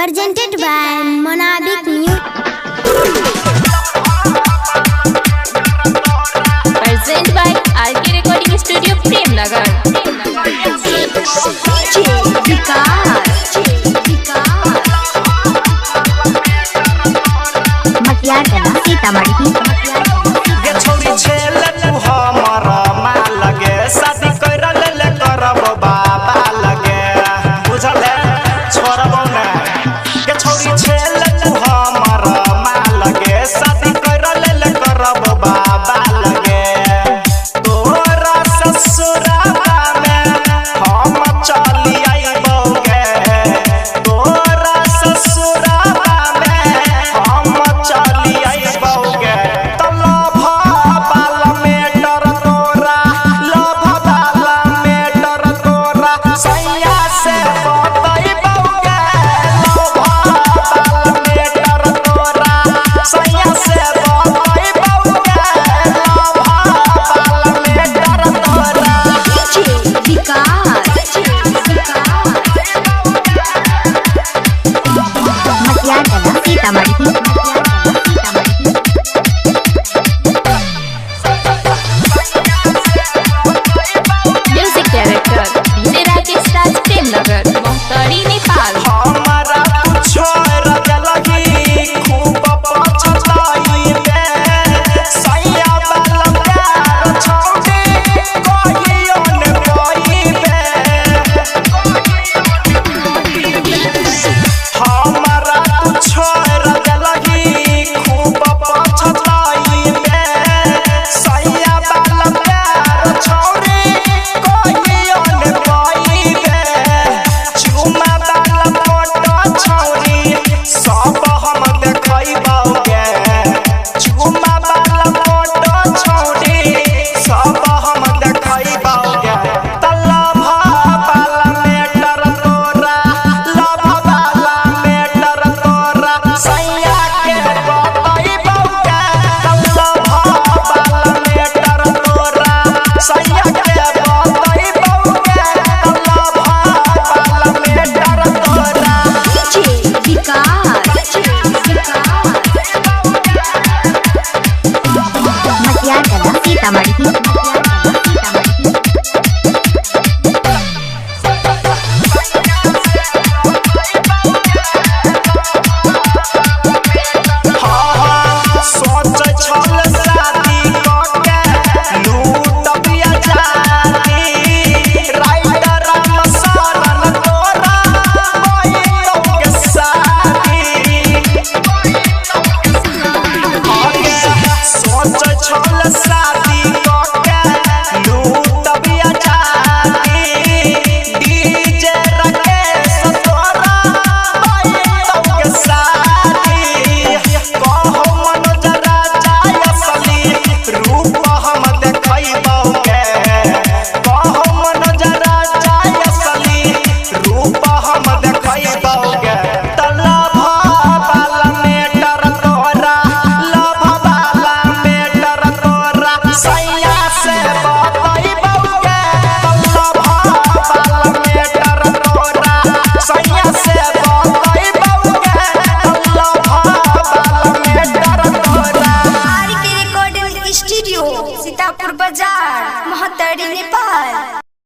presented by Monadic Music. Present by RK Recording Studio, Premnagar. मटियार कला सीतामढ़ी गे छोरी छेले तू हमर मां लगे शादी कर ले करब बाबा लगे बुझले छोड़बो ना गे छोरी छेले तू हमर मां लगे शादी कर ले करब बाबा लगे तोरा ससुराबा में हम चली आइबो गे तोरा ससुराबा में हम चली आइबो गे मटियार कला Sitamarhi Music Director DJ Rakesh Raj, Premnagar, Mohtari, Nepal. हमारा कुछो रगलगी खूब पछताई बे सैया वाला प्यार छोड़ी कहियो ने कोई बे हमारा कुछो रगलगी खूब पछताई बे सैया वाला प्यार छोड़ी कहियो ने कोई बे चुमा वाला फोटो छौरी सब हम देखैबौगे चुमा वाला फोटो छौरी सब हम देखैबौगे तलभ वाला मेटर तोरा लभ वाला मेटर तोरा सैया के बतैबौगे तलभ वाला मेटर तोरा सैया के बतैबौगे तलभ वाला मेटर तोरा मटियार कला सीतामढ़ी सोच छल शादी कके लूटबिया जाती राइटर राम शरण तोरा बैठो के साथी सोच छल शादी